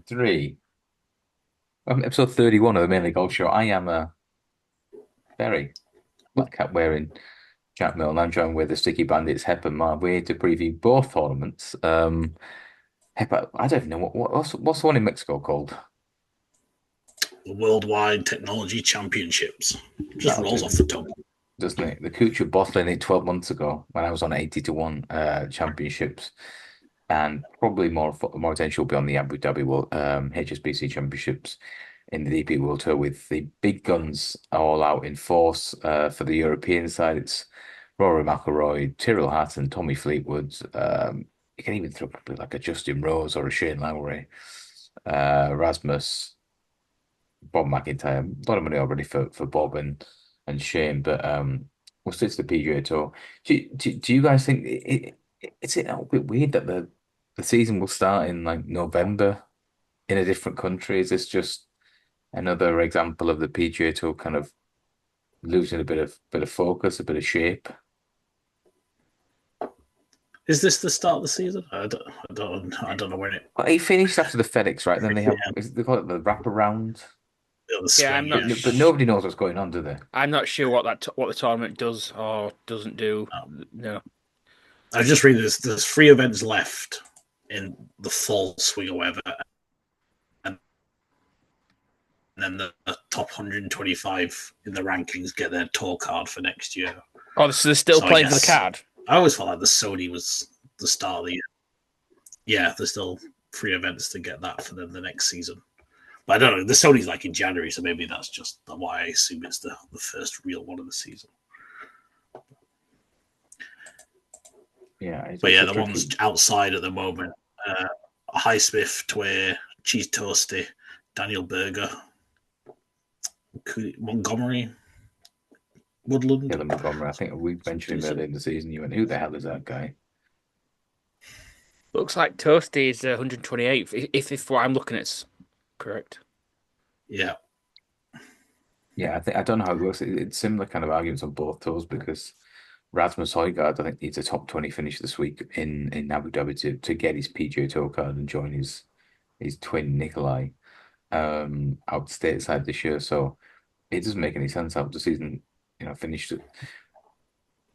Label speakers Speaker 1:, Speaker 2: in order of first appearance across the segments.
Speaker 1: 3. Episode 31 of the Mainly Golf Show. I am very black cap wearing Jack Milne. I'm joined with the Sticky Bandits, Hep and Marve. We're here to preview both tournaments. Hep, I don't even know what's the one in Mexico called?
Speaker 2: The Worldwide Technology Championships. Just
Speaker 1: That'll
Speaker 2: rolls
Speaker 1: do,
Speaker 2: off the tongue.
Speaker 1: doesn't it? The Cooch were bottling it 12 months ago when I was on 80 to 1 championships. And probably more attention will be on the Abu Dhabi World, HSBC Championships in the DP World Tour with the big guns all out in force. For the European side, it's Rory McIlroy, Tyrrell Hatton, Tommy Fleetwood. You can even throw probably like a Justin Rose or a Shane Lowry, Rasmus, Bob McIntyre. A lot of money already for Bob and Shane, but we'll stick to the PGA Tour. Do you guys think it's a little bit weird that the season will start in like November in a different country? Is this just another example of the PGA Tour kind of losing a bit of focus, a bit of shape?
Speaker 2: Is this the start of the season? I don't know when it.
Speaker 1: Well, he finished after the FedEx, right? Then they have
Speaker 2: Yeah,
Speaker 1: they call it the wraparound,
Speaker 2: the
Speaker 3: Yeah,
Speaker 2: swing. Yeah.
Speaker 1: but nobody knows what's going on, do they?
Speaker 3: I'm not sure what the tournament does or doesn't do. No.
Speaker 2: I just read there's 3 events left in the fall swing or whatever, and then the top 125 in the rankings get their tour card for next year.
Speaker 3: Oh, so they're still
Speaker 2: So I
Speaker 3: playing for the
Speaker 2: guess-
Speaker 3: card.
Speaker 2: I always felt like the Sony was the start of the year. Yeah, there's still 3 events to get that for them the next season. But I don't know. The Sony's like in January, so maybe that's just why I assume it's the first real one of the season.
Speaker 1: Yeah,
Speaker 2: But yeah,
Speaker 1: it's
Speaker 2: the ones outside at the moment: Highsmith, Twig, Cheese Toasty, Daniel Berger, Montgomery, Woodland.
Speaker 1: Taylor Montgomery. I think we mentioned him earlier in the season. You went, who the hell is that guy?
Speaker 3: Looks like Toasty is 128th, if what I'm looking at is correct.
Speaker 2: Yeah.
Speaker 1: Yeah, I don't know how it works. It's similar kind of arguments on both tours because Rasmus Højgaard, I think, needs a top 20 finish this week in Abu Dhabi to get his PGA Tour card and join his twin Nikolai out stateside this year. So it doesn't make any sense how the season, finished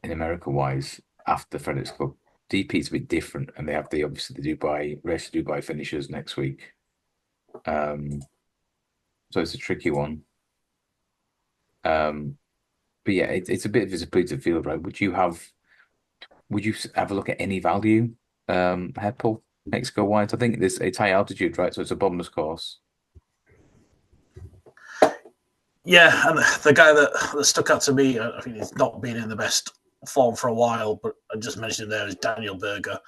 Speaker 1: in America wise after the FedEx Cup. DP is a bit different, and they have obviously the Dubai race to Dubai finishers next week. So it's a tricky one. But yeah, it's a bit of a disappointing field, right? Would you have a look at any value, Heppel, Mexico wise? I think it's high altitude, right? So it's a bottomless course.
Speaker 2: Yeah, and the guy that stuck out to me, I think he's not been in the best form for a while, but I just mentioned him there is Daniel Berger,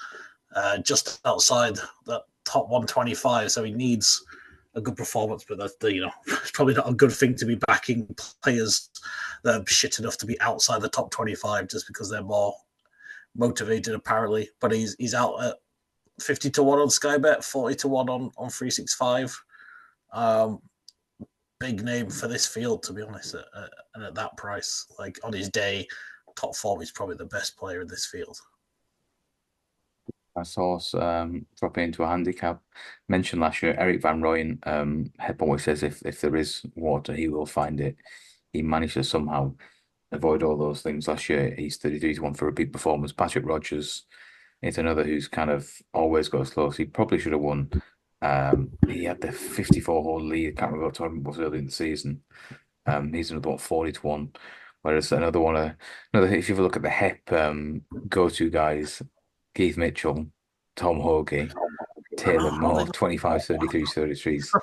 Speaker 2: just outside the top 125. So he needs a good performance, but that's it's probably not a good thing to be backing players that are shit enough to be outside the top 25 just because they're more motivated apparently. But he's out at 50 to 1 on Sky Bet, 40 to 1 on 365. Big name for this field, to be honest, and at that price, like on his day, top form, he's probably the best player in this field.
Speaker 1: I saw dropping into a handicap. Mentioned last year, Eric Van Rooyen. Hep always says if there is water, he will find it. He managed to somehow avoid all those things last year. He's 33 to 1 for a big performance. Patrick Rogers is another who's kind of always goes close. He probably should have won. He had the 54-hole lead. I can't remember what tournament was early in the season. He's another one, 40 to 1. Whereas if you look at the Hep go-to guys, Keith Mitchell, Tom Hoge, Taylor Moore, 25, 33s, 33s,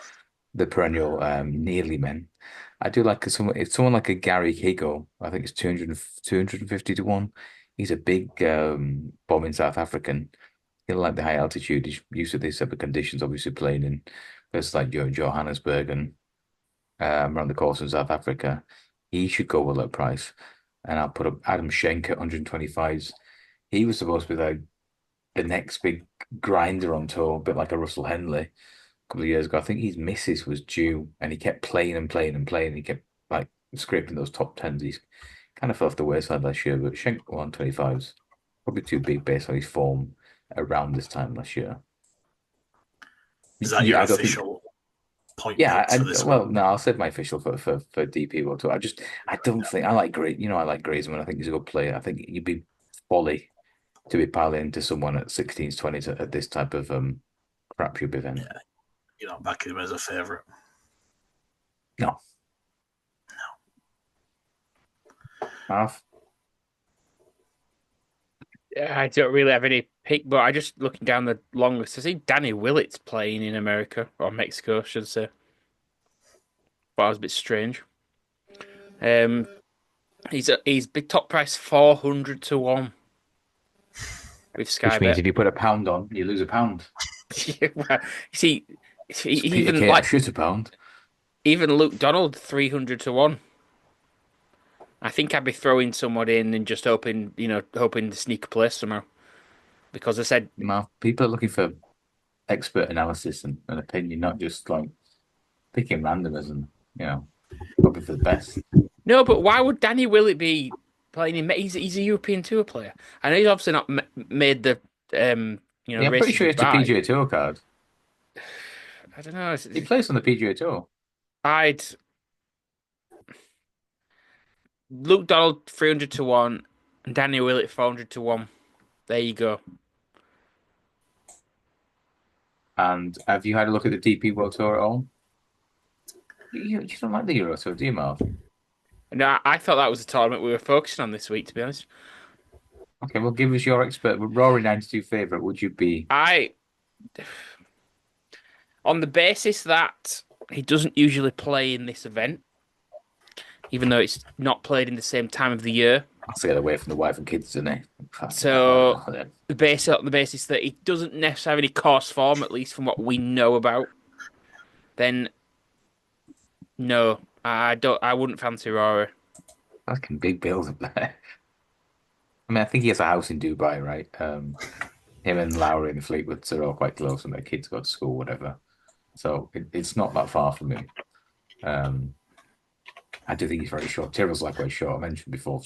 Speaker 1: the perennial nearly men. I do like someone like a Gary Higo, I think it's 250 to 1. He's a big bomb in South African. He'll like the high altitude. He's used to these type of conditions, obviously playing in places like Johannesburg and around the course in South Africa. He should go well at price. And I'll put up Adam Schenk at 125s. He was supposed to be like the next big grinder on tour, a bit like a Russell Henley a couple of years ago. I think his missus was due and he kept playing and playing and playing. He kept like scraping those top tens. He's kind of fell off the wayside last year, but Schenk 125s probably too big based on his form around this time last year.
Speaker 2: Is that your
Speaker 1: Yeah, I don't think.
Speaker 2: official point
Speaker 1: Yeah,
Speaker 2: picks for this one?
Speaker 1: well, no, I'll save my official for DP World Tour. I don't think I like Gray. I like Griezmann. I think he's a good player. I think you'd be folly to be piling into someone at 16s, 20s at this type of crapshoot event.
Speaker 2: Yeah, you're not backing him as a favourite.
Speaker 1: No. Marv?
Speaker 3: I don't really have any pick, but I just looking down the long list. I see Danny Willett's playing in America or Mexico, I should say. But that was a bit strange. Um, he's big top price 400 to 1 with Sky
Speaker 1: Which means
Speaker 3: Bet.
Speaker 1: if you put a pound on, you lose a pound.
Speaker 3: Yeah, well, you see,
Speaker 1: It's Peter
Speaker 3: even
Speaker 1: Kay, I
Speaker 3: like
Speaker 1: shoot a pound.
Speaker 3: even Luke Donald 300 to 1. I think I'd be throwing someone in and just hoping to sneak a place somehow. Because I said
Speaker 1: Marv, people are looking for expert analysis and opinion, not just like picking randomers and, hoping for the best.
Speaker 3: no, but why would Danny Willett be playing in? He's a European Tour player. I know he's obviously not made the
Speaker 1: Yeah, I'm pretty
Speaker 3: race
Speaker 1: sure
Speaker 3: in
Speaker 1: it's a
Speaker 3: Dubai.
Speaker 1: PGA Tour card.
Speaker 3: I don't know.
Speaker 1: He plays on the PGA Tour.
Speaker 3: I'd Luke Donald 300 to 1 and Danny Willett 400 to 1. There you go.
Speaker 1: And have you had a look at the DP World Tour at all? You don't like the Euro Tour, do you, Marv?
Speaker 3: No, I thought that was the tournament we were focusing on this week, to be honest.
Speaker 1: Okay, well, give us your expert. Rory 92 favourite, would you be?
Speaker 3: I, on the basis that he doesn't usually play in this event, even though it's not played in the same time of the year.
Speaker 1: I'll get away from the wife and kids, isn't he?
Speaker 3: So the basis that he doesn't necessarily have any course form, at least from what we know about, then no, I don't. I wouldn't fancy Rory.
Speaker 1: Fucking big bills up there. I mean, I think he has a house in Dubai, right? Him and Lowry and Fleetwoods are all quite close, and their kids go to school, whatever. So it's not that far from him. I do think he's very short. Tyrrell's likewise short. I mentioned before,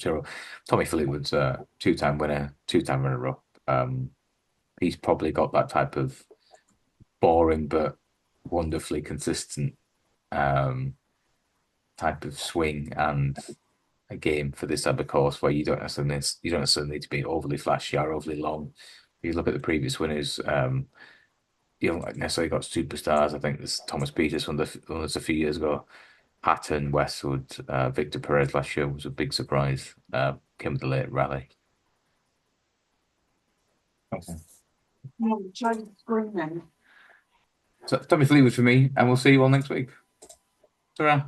Speaker 1: Tommy Fleetwood's a two-time winner, two-time runner-up. He's probably got that type of boring but wonderfully consistent type of swing and a game for this type of course where you don't necessarily need to be overly flashy or overly long. If you look at the previous winners, you don't necessarily got superstars. I think there's Thomas Peters won this a few years ago. Hatton, Westwood, Victor Perez last year was a big surprise. Came with a late rally. Okay. So Tommy Fleetwood for me, and we'll see you all next week. Ta-ra.